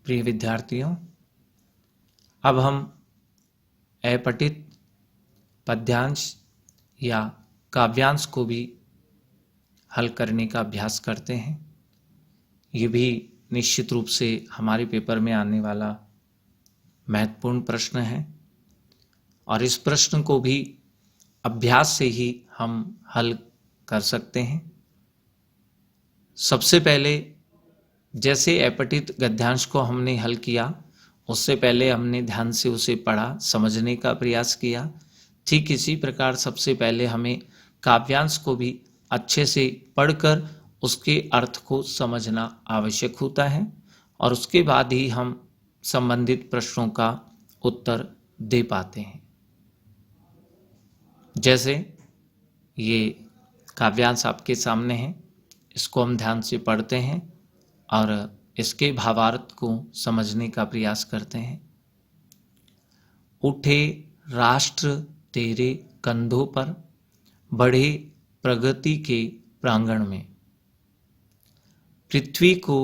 प्रिय विद्यार्थियों, अब हम अपठित पद्यांश या काव्यांश को भी हल करने का अभ्यास करते हैं। ये भी निश्चित रूप से हमारे पेपर में आने वाला महत्वपूर्ण प्रश्न है और इस प्रश्न को भी अभ्यास से ही हम हल कर सकते हैं। सबसे पहले जैसे अपठित गद्यांश को हमने हल किया, उससे पहले हमने ध्यान से उसे पढ़ा, समझने का प्रयास किया। ठीक इसी प्रकार सबसे पहले हमें काव्यांश को भी अच्छे से पढ़कर उसके अर्थ को समझना आवश्यक होता है और उसके बाद ही हम संबंधित प्रश्नों का उत्तर दे पाते हैं। जैसे ये काव्यांश आपके सामने है, इसको हम ध्यान से पढ़ते हैं और इसके भावार्थ को समझने का प्रयास करते हैं। उठे राष्ट्र तेरे कंधों पर, बढ़े प्रगति के प्रांगण में, पृथ्वी को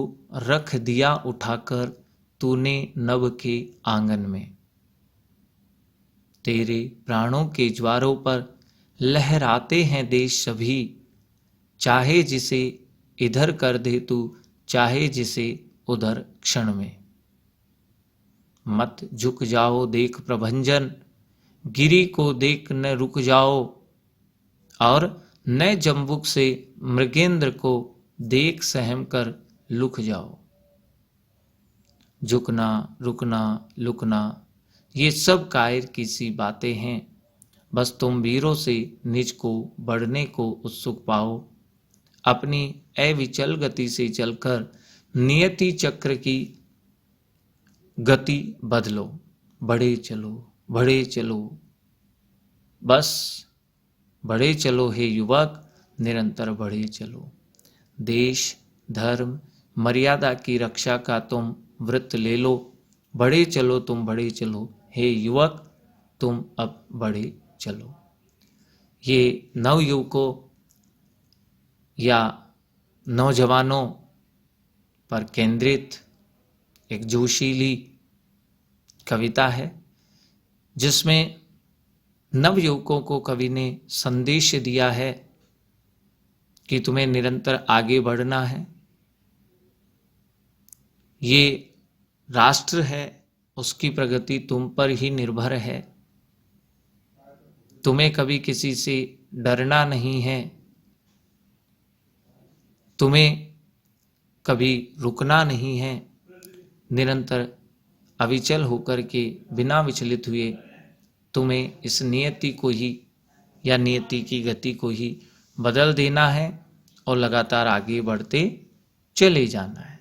रख दिया उठाकर तूने नभ के आंगन में, तेरे प्राणों के ज्वारों पर लहराते हैं देश सभी, चाहे जिसे इधर कर दे तू, चाहे जिसे उधर क्षण में। मत झुक जाओ देख प्रभंजन, गिरी को देख न रुक जाओ, और न जम्बुक से मृगेंद्र को देख सहम कर लुक जाओ। झुकना, रुकना, लुकना, ये सब कायर की सी बातें हैं। बस तुम वीरों से निज को बढ़ने को उत्सुक पाओ, अपनी अविचल गति से चलकर नियति चक्र की गति बदलो। बढ़े चलो, बढ़े चलो, बस बढ़े चलो हे युवक, निरंतर बढ़े चलो। देश, धर्म, मर्यादा की रक्षा का तुम व्रत ले लो। बढ़े चलो, तुम बढ़े चलो हे युवक, तुम अब बढ़े चलो। ये नवयुवकों या नौजवानों पर केंद्रित एक जोशीली कविता है, जिसमें नवयुवकों को कवि ने संदेश दिया है कि तुम्हें निरंतर आगे बढ़ना है। ये राष्ट्र है, उसकी प्रगति तुम पर ही निर्भर है। तुम्हें कभी किसी से डरना नहीं है, तुम्हें कभी रुकना नहीं है। निरंतर अविचल होकर के बिना विचलित हुए तुम्हें इस नियति को ही या नियति की गति को ही बदल देना है और लगातार आगे बढ़ते चले जाना है।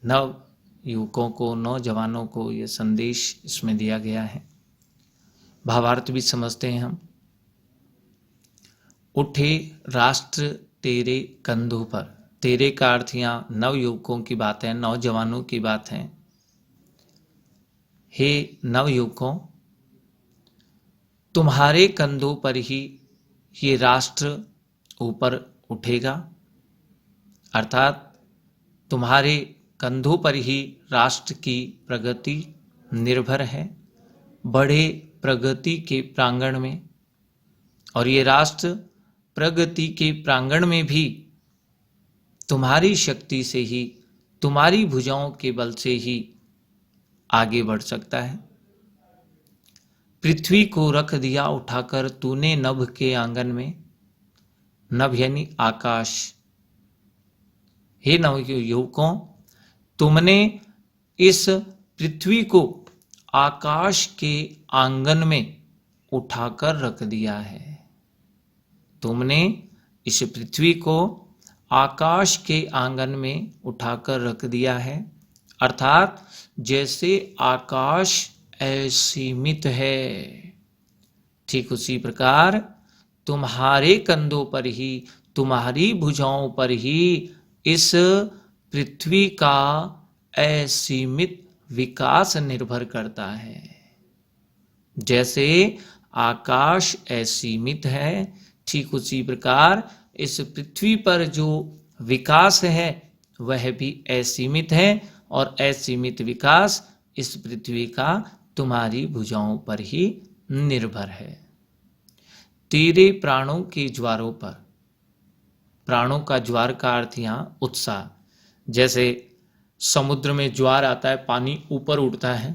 नव युवकों को, नौजवानों को यह संदेश इसमें दिया गया है। भावार्थ भी समझते हैं हम। उठे राष्ट्र तेरे कंधों पर, तेरे का अर्थ यहाँ नव युवकों की बात है, नौजवानों की बात है। हे नव युवकों, तुम्हारे कंधों पर ही ये राष्ट्र ऊपर उठेगा, अर्थात तुम्हारे कंधों पर ही राष्ट्र की प्रगति निर्भर है, बढ़े प्रगति के प्रांगण में। और ये राष्ट्र प्रगति के प्रांगण में भी तुम्हारी शक्ति से ही, तुम्हारी भुजाओं के बल से ही आगे बढ़ सकता है। पृथ्वी को रख दिया उठाकर तूने नभ के आंगन में, नभ यानी आकाश। हे नवयुवकों, तुमने इस पृथ्वी को आकाश के आंगन में उठाकर रख दिया है। तुमने इस पृथ्वी को आकाश के आंगन में उठाकर रख दिया है, अर्थात जैसे आकाश असीमित है, ठीक उसी प्रकार तुम्हारे कंधों पर ही, तुम्हारी भुजाओं पर ही इस पृथ्वी का असीमित विकास निर्भर करता है। जैसे आकाश असीमित है, ठीक उसी प्रकार इस पृथ्वी पर जो विकास है वह भी असीमित है और असीमित विकास इस पृथ्वी का तुम्हारी भुजाओं पर ही निर्भर है। तेरे प्राणों के ज्वारों पर, प्राणों का ज्वार का अर्थ यहाँ उत्साह। जैसे समुद्र में ज्वार आता है, पानी ऊपर उठता है,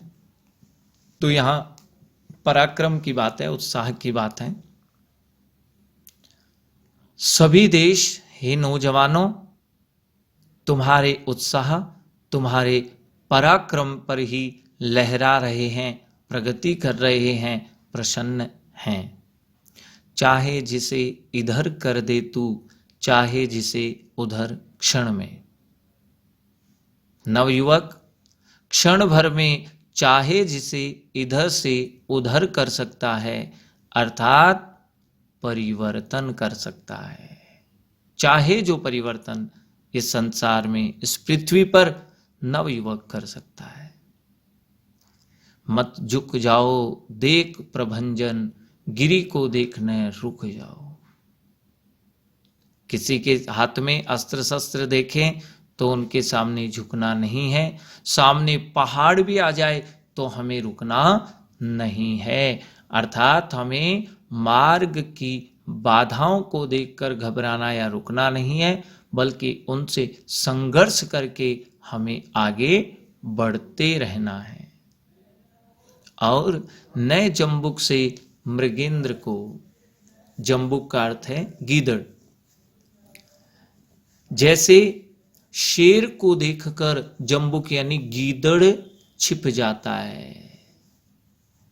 तो यहाँ पराक्रम की बात है, उत्साह की बात है। सभी देश हे नौजवानों तुम्हारे उत्साह, तुम्हारे पराक्रम पर ही लहरा रहे हैं, प्रगति कर रहे हैं, प्रसन्न हैं। चाहे जिसे इधर कर दे तू, चाहे जिसे उधर क्षण में। नवयुवक क्षण भर में चाहे जिसे इधर से उधर कर सकता है, अर्थात परिवर्तन कर सकता है। चाहे जो परिवर्तन इस संसार में, इस पृथ्वी पर नवयुवक कर सकता है। मत झुक जाओ देख प्रभंजन, गिरी को देखने रुक जाओ। किसी के हाथ में अस्त्र शस्त्र देखें तो उनके सामने झुकना नहीं है। सामने पहाड़ भी आ जाए तो हमें रुकना नहीं है। अर्थात हमें मार्ग की बाधाओं को देखकर घबराना या रुकना नहीं है, बल्कि उनसे संघर्ष करके हमें आगे बढ़ते रहना है। और नए जंबुक से मृगेंद्र को, जंबुक का अर्थ है गीदड़, जैसे शेर को देखकर जंबुक यानी गीदड़ छिप जाता है,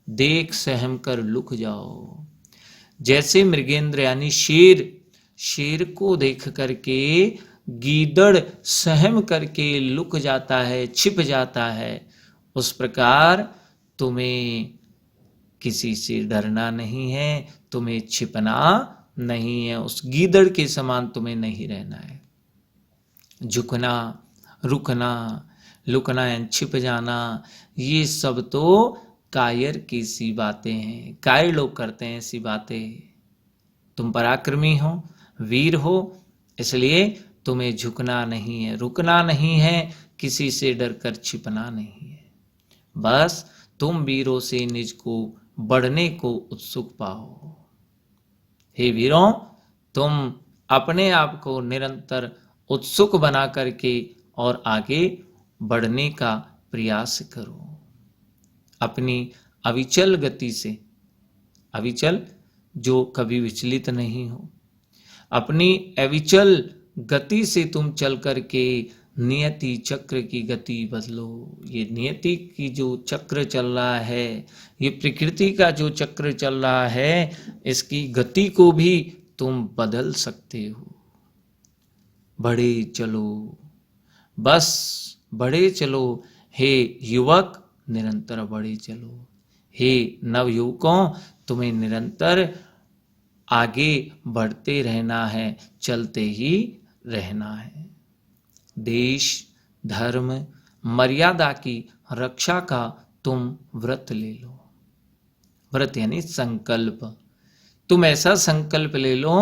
देख सहम कर लुक जाओ। जैसे मृगेंद्र यानी शेर, शेर को देख करके गीदड़ सहम करके लुक जाता है, छिप जाता है, उस प्रकार तुम्हें किसी से डरना नहीं है, तुम्हें छिपना नहीं है, उस गीदड़ के समान तुम्हें नहीं रहना है। झुकना, रुकना, लुकना या छिप जाना, ये सब तो कायर की सी बातें हैं। कायर लोग करते हैं ऐसी बातें। तुम पराक्रमी हो, वीर हो, इसलिए तुम्हें झुकना नहीं है, रुकना नहीं है, किसी से डरकर छिपना नहीं है। बस तुम वीरों से निज को बढ़ने को उत्सुक पाओ। हे वीरों, तुम अपने आप को निरंतर उत्सुक बना करके और आगे बढ़ने का प्रयास करो। अपनी अविचल गति से, अविचल जो कभी विचलित नहीं हो, अपनी अविचल गति से तुम चल करके नियति चक्र की गति बदलो। ये नियति की जो चक्र चल रहा है, ये प्रकृति का जो चक्र चल रहा है, इसकी गति को भी तुम बदल सकते हो। बढ़े चलो, बस बढ़े चलो हे युवक, निरंतर बढ़े चलो। हे नवयुवकों, तुम्हें निरंतर आगे बढ़ते रहना है, चलते ही रहना है। देश, धर्म, मर्यादा की रक्षा का तुम व्रत ले लो। व्रत यानी संकल्प। तुम ऐसा संकल्प ले लो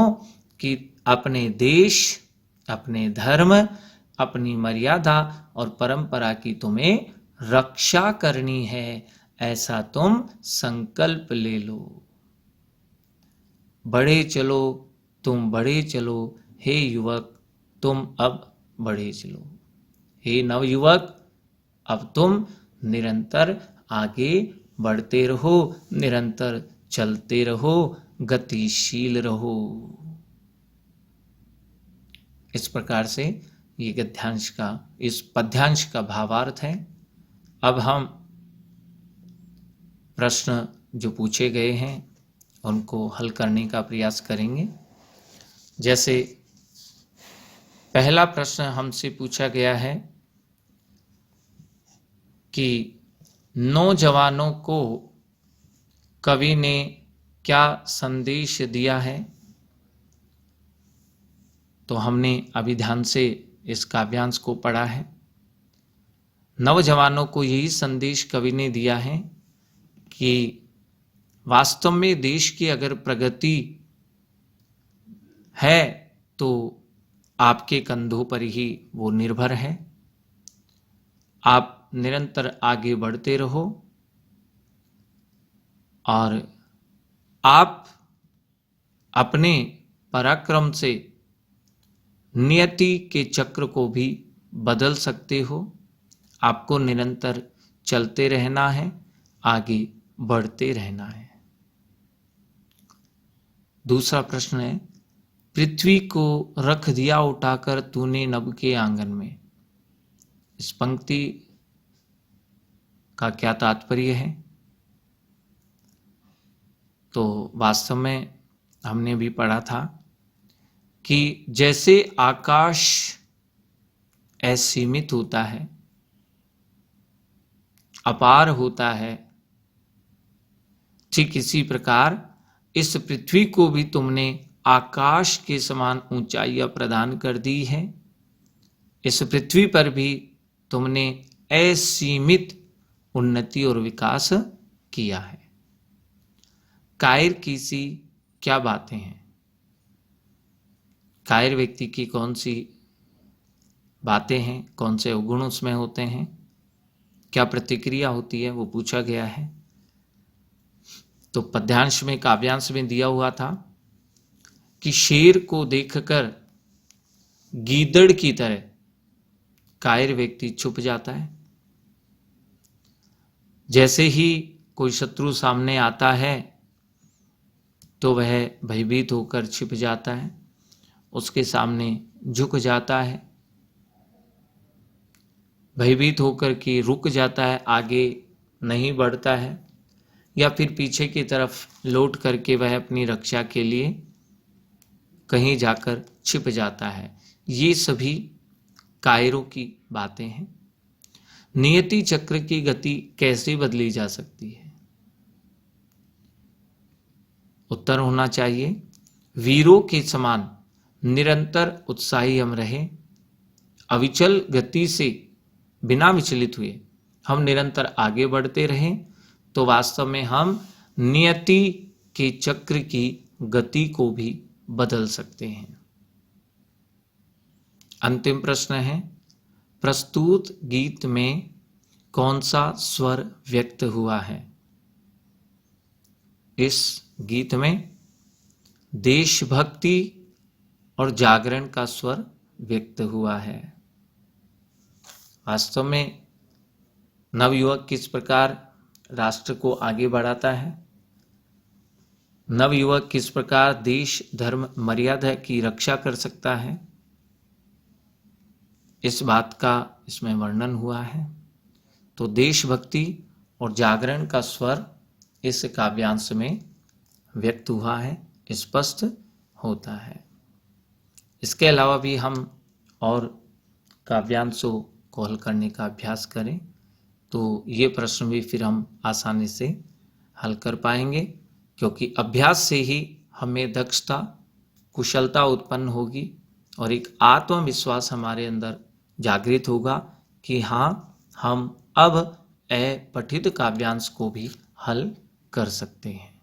कि अपने देश, अपने धर्म, अपनी मर्यादा और परंपरा की तुम्हें रक्षा करनी है, ऐसा तुम संकल्प ले लो। बढ़े चलो, तुम बढ़े चलो हे युवक, तुम अब बढ़े चलो। हे नवयुवक, अब तुम निरंतर आगे बढ़ते रहो, निरंतर चलते रहो, गतिशील रहो। इस प्रकार से ये गद्यांश का, इस पद्यांश का भावार्थ है। अब हम प्रश्न जो पूछे गए हैं उनको हल करने का प्रयास करेंगे। जैसे पहला प्रश्न हमसे पूछा गया है कि नौजवानों को कवि ने क्या संदेश दिया है। तो हमने अभी ध्यान से इस काव्यांश को पढ़ा है। नौजवानों को यही संदेश कवि ने दिया है कि वास्तव में देश की अगर प्रगति है तो आपके कंधों पर ही वो निर्भर है। आप निरंतर आगे बढ़ते रहो और आप अपने पराक्रम से नियति के चक्र को भी बदल सकते हो। आपको निरंतर चलते रहना है, आगे बढ़ते रहना है। दूसरा प्रश्न है, पृथ्वी को रख दिया उठाकर तूने नभ के आंगन में। इस पंक्ति का क्या तात्पर्य है? तो वास्तव में हमने भी पढ़ा था कि जैसे आकाश असीमित होता है, अपार होता है, ठीक इसी प्रकार इस पृथ्वी को भी तुमने आकाश के समान ऊंचाइयां प्रदान कर दी है। इस पृथ्वी पर भी तुमने असीमित उन्नति और विकास किया है। कायर की सी क्या बातें हैं? कायर व्यक्ति की कौन सी बातें हैं, कौन से अवगुण उसमें होते हैं, क्या प्रतिक्रिया होती है, वो पूछा गया है। तो पद्यांश में, काव्यांश में दिया हुआ था कि शेर को देखकर गीदड़ की तरह कायर व्यक्ति छुप जाता है। जैसे ही कोई शत्रु सामने आता है तो वह भयभीत होकर छिप जाता है, उसके सामने झुक जाता है, भयभीत होकर के रुक जाता है, आगे नहीं बढ़ता है, या फिर पीछे की तरफ लौट करके वह अपनी रक्षा के लिए कहीं जाकर छिप जाता है। ये सभी कायरों की बातें हैं। नियति चक्र की गति कैसे बदली जा सकती है? उत्तर होना चाहिए, वीरों के समान निरंतर उत्साही हम रहें, अविचल गति से बिना विचलित हुए हम निरंतर आगे बढ़ते रहें, तो वास्तव में हम नियति के चक्र की गति को भी बदल सकते हैं। अंतिम प्रश्न है, प्रस्तुत गीत में कौन सा स्वर व्यक्त हुआ है? इस गीत में देशभक्ति और जागरण का स्वर व्यक्त हुआ है। वास्तव में नवयुवक किस प्रकार राष्ट्र को आगे बढ़ाता है, नवयुवक किस प्रकार देश धर्म मर्यादा की रक्षा कर सकता है, इस बात का इसमें वर्णन हुआ है। तो देशभक्ति और जागरण का स्वर इस काव्यांश में व्यक्त हुआ है, स्पष्ट होता है। इसके अलावा भी हम और काव्यांशों को हल करने का अभ्यास करें तो ये प्रश्न भी फिर हम आसानी से हल कर पाएंगे, क्योंकि अभ्यास से ही हमें दक्षता, कुशलता उत्पन्न होगी और एक आत्मविश्वास हमारे अंदर जागृत होगा कि हाँ, हम अब अपठित काव्यांश को भी हल कर सकते हैं।